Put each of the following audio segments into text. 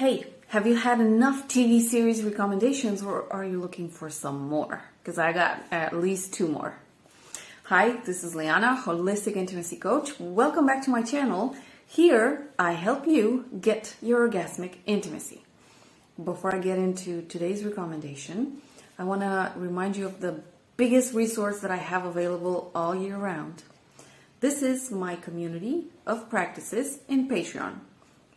Hey, have you had enough TV series recommendations or are you looking for some more? Because I got at least 2 more. Hi, this is Liana, Holistic Intimacy Coach. Welcome back to my channel. Here, I help you get your orgasmic intimacy. Before I get into today's recommendation, I want to remind you of the biggest resource that I have available all year round. This is my community of practices in Patreon.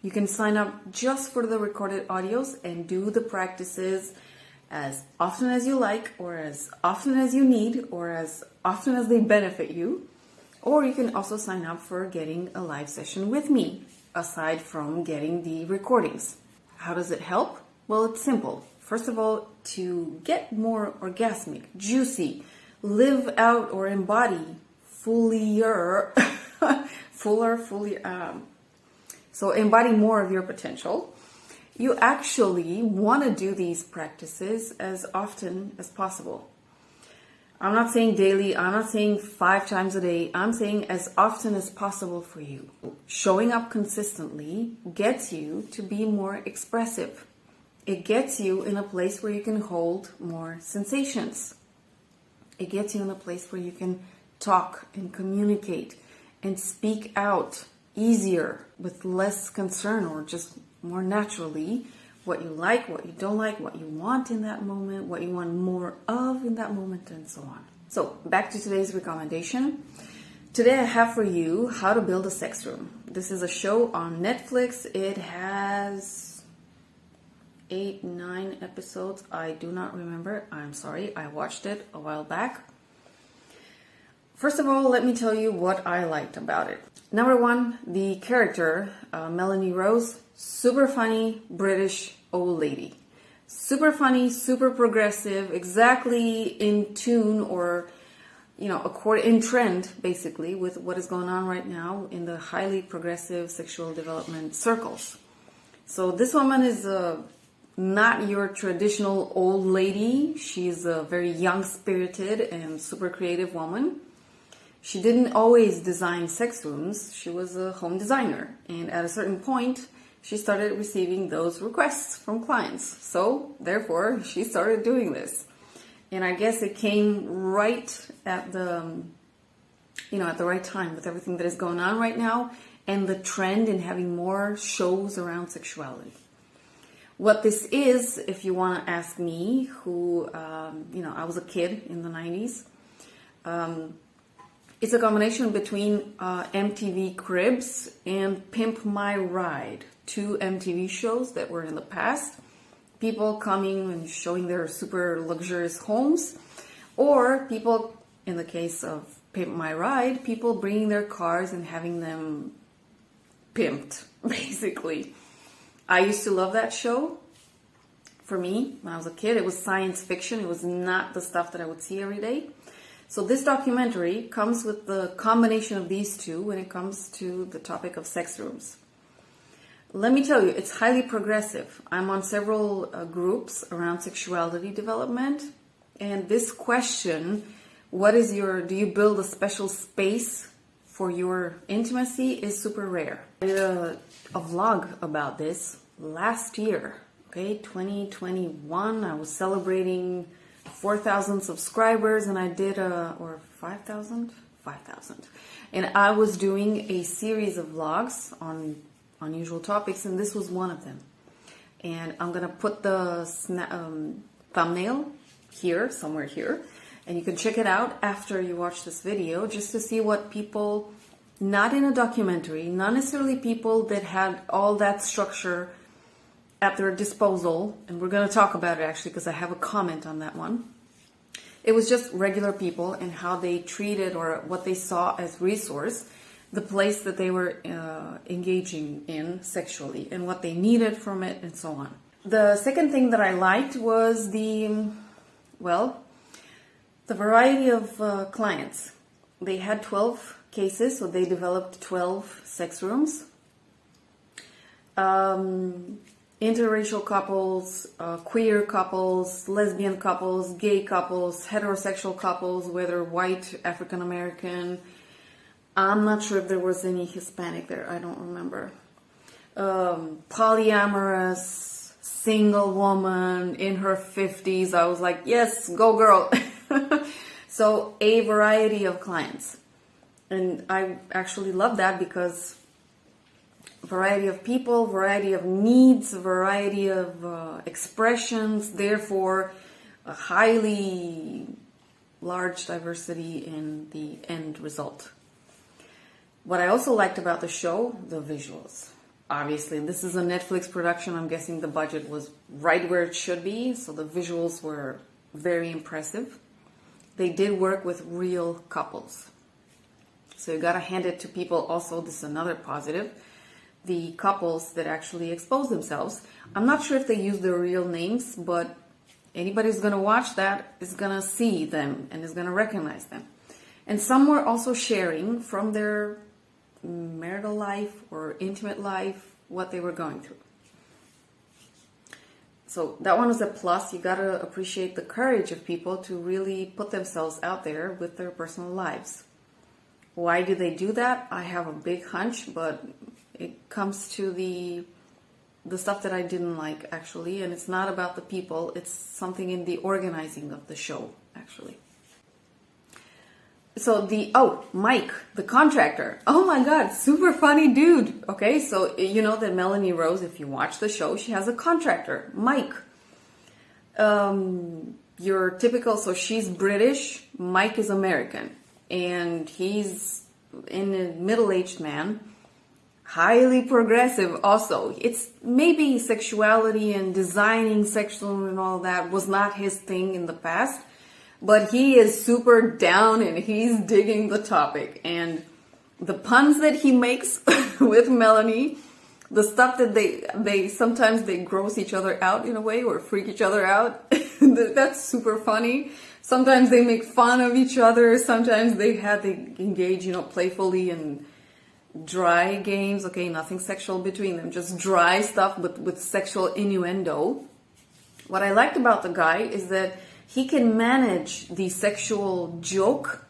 You can sign up just for the recorded audios and do the practices as often as you like, or as often as you need, or as often as they benefit you. Or you can also sign up for getting a live session with me, aside from getting the recordings. How does it help? Well, it's simple. First of all, to get more orgasmic, juicy, live out or embody so embody more of your potential. You actually want to do these practices as often as possible. I'm not saying daily, I'm not saying 5 times a day, I'm saying as often as possible for you. Showing up consistently gets you to be more expressive. It gets you in a place where you can hold more sensations. It gets you in a place where you can talk and communicate and speak out easier with less concern, or just more naturally, what you like, what you don't like, what you want in that moment, what you want more of in that moment, and so on. So back to today's recommendation. Today I have for you How to Build a Sex Room. This is a show on Netflix. It has 8, 9 episodes. I do not remember. I'm sorry. I watched it a while back. First of all, let me tell you what I liked about it. Number 1, the character, Melanie Rose, super funny British old lady. Super funny, super progressive, exactly in tune, or, in trend, basically, with what is going on right now in the highly progressive sexual development circles. So this woman is not your traditional old lady. She's a very young-spirited and super creative woman. She didn't always design sex rooms. She was a home designer. And at a certain point, she started receiving those requests from clients. So, therefore, she started doing this. And I guess it came right at the right time with everything that is going on right now and the trend in having more shows around sexuality. What this is, if you want to ask me, who, I was a kid in the 90s, it's a combination between MTV Cribs and Pimp My Ride, 2 MTV shows that were in the past. People coming and showing their super luxurious homes, or people, in the case of Pimp My Ride, people bringing their cars and having them pimped, basically. I used to love that show. For me, when I was a kid, it was science fiction. It was not the stuff that I would see every day. So this documentary comes with the combination of these 2 when it comes to the topic of sex rooms. Let me tell you, it's highly progressive. I'm on several groups around sexuality development, and this question, do you build a special space for your intimacy, is super rare. I did a vlog about this last year, 2021. I was celebrating 4,000 subscribers, and I did or 5,000, and I was doing a series of vlogs on unusual topics, and this was one of them. And I'm gonna put the thumbnail here, somewhere here, and you can check it out after you watch this video, just to see what people, not in a documentary, not necessarily people that had all that structure at their disposal, and we're going to talk about it actually because I have a comment on that one. It was just regular people and how they treated, or what they saw as resource, the place that they were engaging in sexually and what they needed from it and so on. The second thing that I liked was the variety of clients. They had 12 cases, so they developed 12 sex rooms. Interracial couples, queer couples, lesbian couples, gay couples, heterosexual couples, whether white, African American. I'm not sure if there was any Hispanic there, I don't remember. polyamorous, single woman in her 50s. I was like, yes, go girl. So a variety of clients. And I actually love that because variety of people, variety of needs, variety of expressions, therefore a highly large diversity in the end result. What I also liked about the show, the visuals. Obviously, this is a Netflix production. I'm guessing the budget was right where it should be, so the visuals were very impressive. They did work with real couples. So you gotta hand it to people also, this is another positive, the couples that actually expose themselves. I'm not sure if they use their real names, but anybody who's gonna watch that is gonna see them and is gonna recognize them. And some were also sharing from their marital life or intimate life what they were going through. So that one was a plus. You gotta appreciate the courage of people to really put themselves out there with their personal lives. Why do they do that? I have a big hunch, but it comes to the stuff that I didn't like, actually. And it's not about the people. It's something in the organizing of the show, actually. So Mike, the contractor. Oh my God, super funny dude. Okay, so you know that Melanie Rose, if you watch the show, she has a contractor, Mike. Your typical, so she's British, Mike is American. And he's a middle-aged man, highly progressive also. It's maybe sexuality and designing sexual and all that was not his thing in the past. But he is super down and he's digging the topic. And the puns that he makes with Melanie, the stuff that they sometimes they gross each other out in a way or freak each other out. That's super funny. Sometimes they make fun of each other. Sometimes they engage, playfully in dry games. Okay, nothing sexual between them, just dry stuff, but with sexual innuendo. What I liked about the guy is that he can manage the sexual joke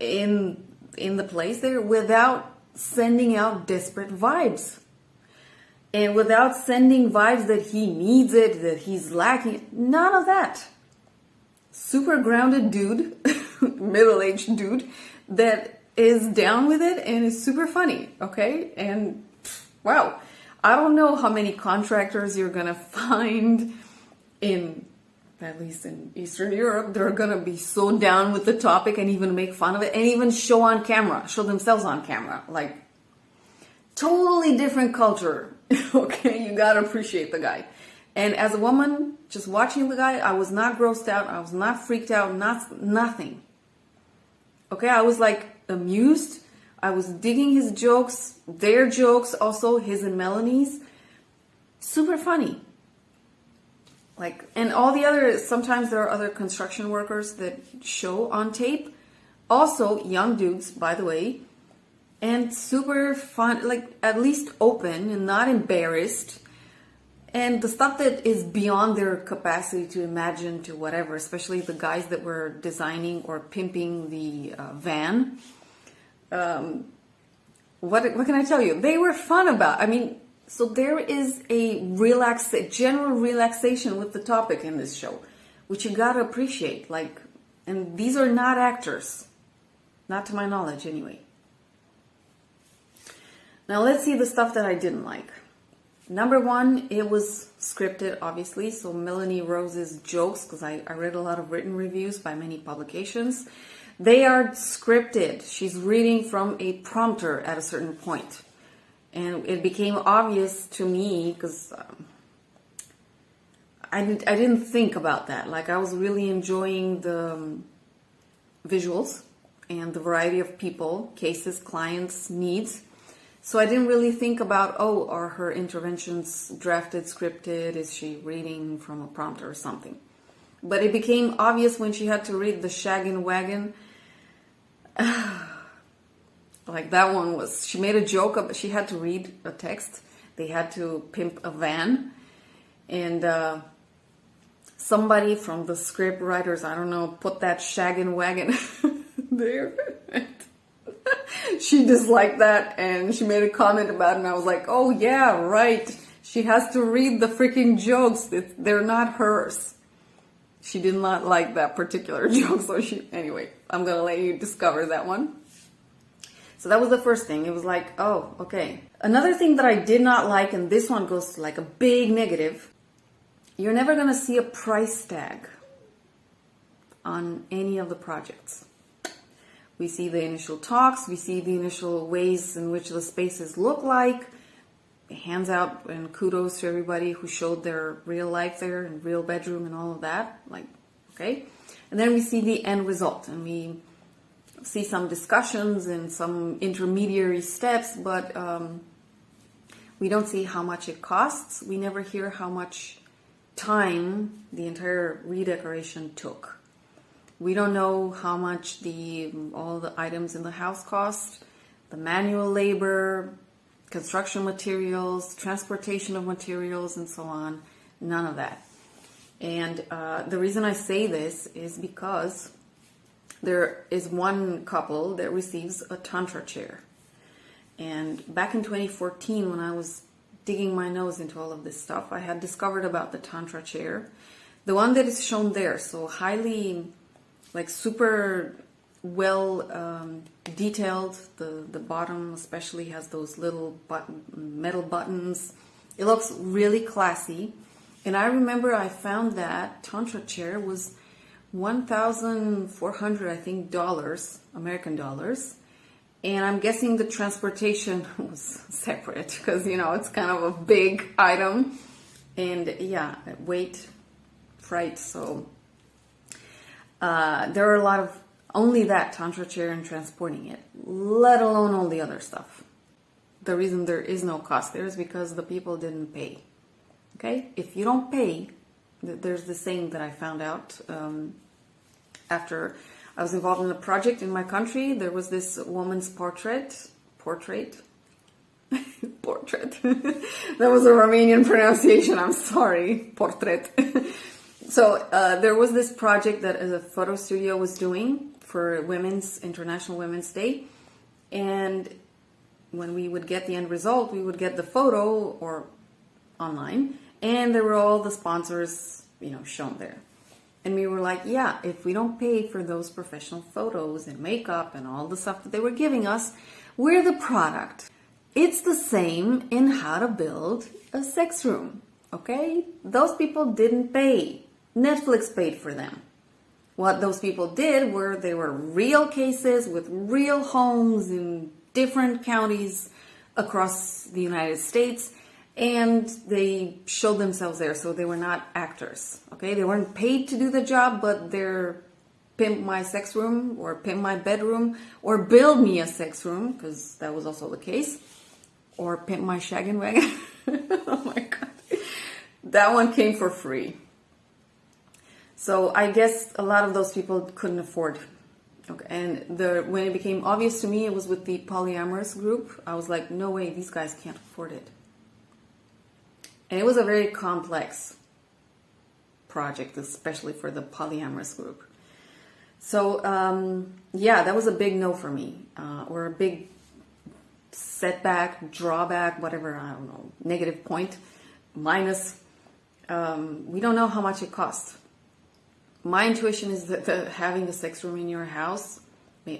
in the place there without sending out desperate vibes. And without sending vibes that he needs it, that he's lacking. None of that. Super grounded dude, middle-aged dude, that is down with it and is super funny, okay? And wow, I don't know how many contractors you're gonna find at least in Eastern Europe, they're gonna be so down with the topic and even make fun of it and even show themselves on camera. Like, totally different culture, okay? You gotta appreciate the guy. And as a woman, just watching the guy, I was not grossed out, I was not freaked out, nothing. Okay, I was like amused, I was digging his jokes, their jokes, also his and Melanie's. Super funny. Like, and all the other, sometimes there are other construction workers that show on tape. Also, young dudes, by the way, and super fun, like at least open and not embarrassed. And the stuff that is beyond their capacity to imagine to whatever, especially the guys that were designing or pimping the van. What can I tell you? They were fun about, so there is a general relaxation with the topic in this show, which you gotta appreciate. Like, and these are not actors, not to my knowledge anyway. Now let's see the stuff that I didn't like. Number one, it was scripted, obviously. So Melanie Rose's jokes, because I read a lot of written reviews by many publications, they are scripted. She's reading from a prompter at a certain point. And it became obvious to me because I didn't think about that. Like, I was really enjoying the visuals and the variety of people, cases, clients, needs. So I didn't really think about, are her interventions drafted, scripted? Is she reading from a prompter or something? But it became obvious when she had to read the Shaggin' Wagon. Like, that one was, she made a joke of, she had to read a text. They had to pimp a van. And somebody from the script writers, I don't know, put that Shaggin' Wagon there. she disliked that and she made a comment about it, and I was like, oh yeah, right. She has to read the freaking jokes. They're not hers. She did not like that particular joke, so anyway, I'm gonna let you discover that one. So that was the first thing. It was like, oh, okay. Another thing that I did not like, and this one goes to like a big negative, you're never gonna see a price tag on any of the projects. We see the initial talks, we see the initial ways in which the spaces look like, hands out and kudos to everybody who showed their real life there and real bedroom and all of that, like, okay. And then we see the end result, and we see some discussions and some intermediary steps, but we don't see how much it costs. We never hear how much time the entire redecoration took. We don't know how much all the items in the house cost, the manual labor, construction materials, transportation of materials, and so on. None of that. And the reason I say this is because there is one couple that receives a Tantra chair. And back in 2014, when I was digging my nose into all of this stuff, I had discovered about the Tantra chair. The one that is shown there, so highly, like super well detailed. The bottom especially has those little metal buttons. It looks really classy. And I remember I found that Tantra chair was $1,400, I think, American dollars. And I'm guessing the transportation was separate because, it's kind of a big item. And yeah, weight, freight. So there are a lot of only that Tantra chair and transporting it, let alone all the other stuff. The reason there is no cost there is because the people didn't pay. Okay? If you don't pay, there's this saying that I found out after I was involved in a project in my country. There was this woman's portrait. Portrait. That was a Romanian pronunciation. I'm sorry. Portrait. So there was this project that a photo studio was doing for International Women's Day. And when we would get the end result, we would get the photo or online. And there were all the sponsors, shown there. And we were like, yeah, if we don't pay for those professional photos and makeup and all the stuff that they were giving us, we're the product. It's the same in how to build a sex room, okay? Those people didn't pay. Netflix paid for them. What those people did were they were real cases with real homes in different counties across the United States, and they showed themselves there, so they were not actors, okay? They weren't paid to do the job, but they're pimp my sex room or pimp my bedroom or build me a sex room, because that was also the case, or pimp my shaggin' wagon. Oh my God. That one came for free. So I guess a lot of those people couldn't afford. Okay, and when it became obvious to me, it was with the polyamorous group. I was like, no way, these guys can't afford it. And it was a very complex project, especially for the polyamorous group. So yeah, that was a big no for me, or a big setback, drawback, whatever, I don't know, negative point, minus. We don't know how much it costs. My intuition is that having a sex room in your house,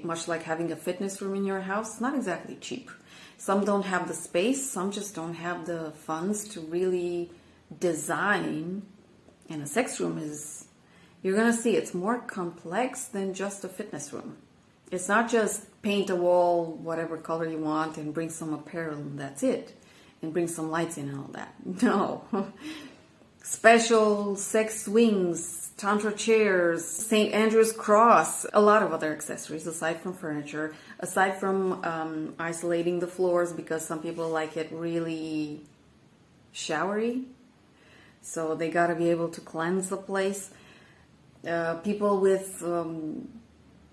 much like having a fitness room in your house, is not exactly cheap. Some don't have the space, some just don't have the funds to really design. And a sex room is, you're going to see, it's more complex than just a fitness room. It's not just paint a wall, whatever color you want, and bring some apparel, and that's it. And bring some lights in and all that. No. Special sex swings, Tantra chairs, St. Andrew's cross, a lot of other accessories aside from furniture, aside from isolating the floors, because some people like it really showery. So they got to be able to cleanse the place. People with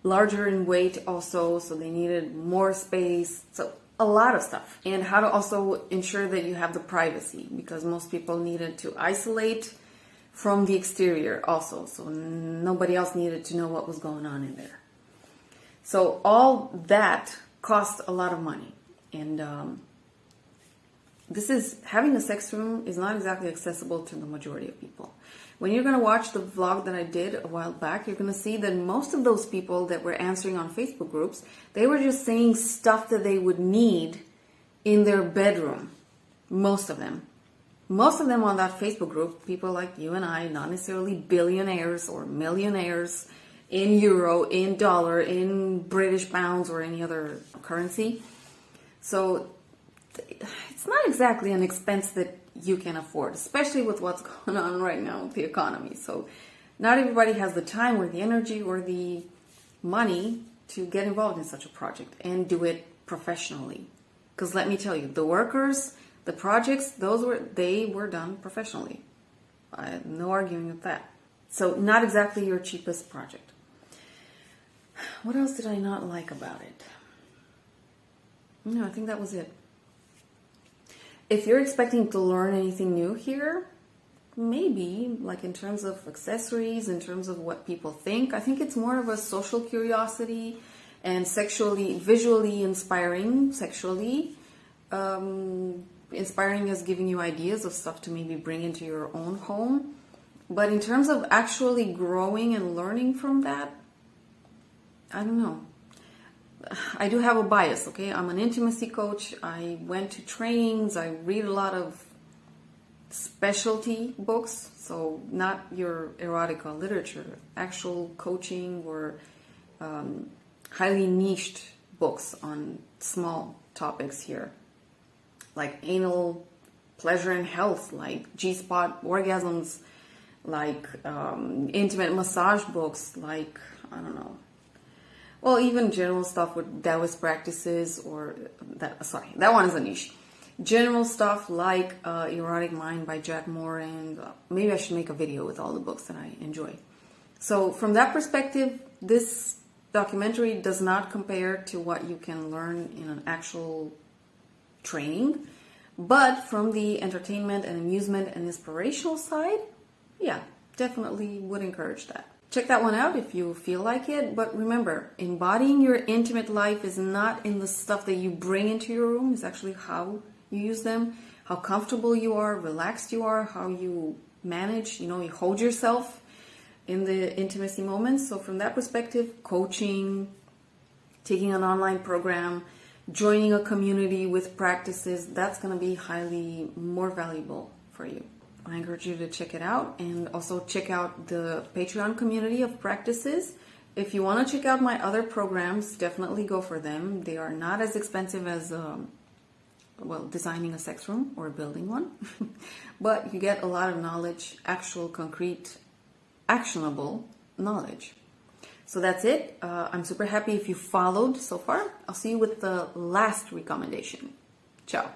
larger in weight also, so they needed more space. So a lot of stuff. And how to also ensure that you have the privacy, because most people needed to isolate from the exterior also, so nobody else needed to know what was going on in there. So all that cost a lot of money. And having a sex room is not exactly accessible to the majority of people. When you're going to watch the vlog that I did a while back, you're going to see that most of those people that were answering on Facebook groups, they were just saying stuff that they would need in their bedroom. Most of them. Most of them on that Facebook group, people like you and I, not necessarily billionaires or millionaires in euro, in dollar, in British pounds or any other currency. So it's not exactly an expense that you can afford, especially with what's going on right now with the economy. So not everybody has the time or the energy or the money to get involved in such a project and do it professionally. Because let me tell you, the workers, the projects, they were done professionally. I have no arguing with that. So not exactly your cheapest project. What else did I not like about it? No, I think that was it. If you're expecting to learn anything new here, maybe, like in terms of accessories, in terms of what people think, I think it's more of a social curiosity and visually inspiring, sexually. Inspiring is giving you ideas of stuff to maybe bring into your own home. But in terms of actually growing and learning from that, I don't know. I do have a bias, okay? I'm an intimacy coach. I went to trainings. I read a lot of specialty books. So not your erotica literature, actual coaching or highly niched books on small topics here. Like anal pleasure and health, like G-spot orgasms, like intimate massage books, like, I don't know. Well, even general stuff with Taoist practices that one is a niche. General stuff like Erotic Mind by Jack Moore, and maybe I should make a video with all the books that I enjoy. So from that perspective, this documentary does not compare to what you can learn in an actual training, but from the entertainment and amusement and inspirational side, yeah, definitely would encourage that. Check that one out if you feel like it. But remember, embodying your intimate life is not in the stuff that you bring into your room. It's actually how you use them, how comfortable you are, relaxed you are, how you manage, you hold yourself in the intimacy moments. So from that perspective, coaching, taking an online program, joining a community with practices, that's going to be highly more valuable for you. I encourage you to check it out, and also check out the Patreon community of practices. If you want to check out my other programs, definitely go for them. They are not as expensive as, designing a sex room or building one, but you get a lot of knowledge, actual, concrete, actionable knowledge. So that's it. I'm super happy if you followed so far. I'll see you with the last recommendation. Ciao.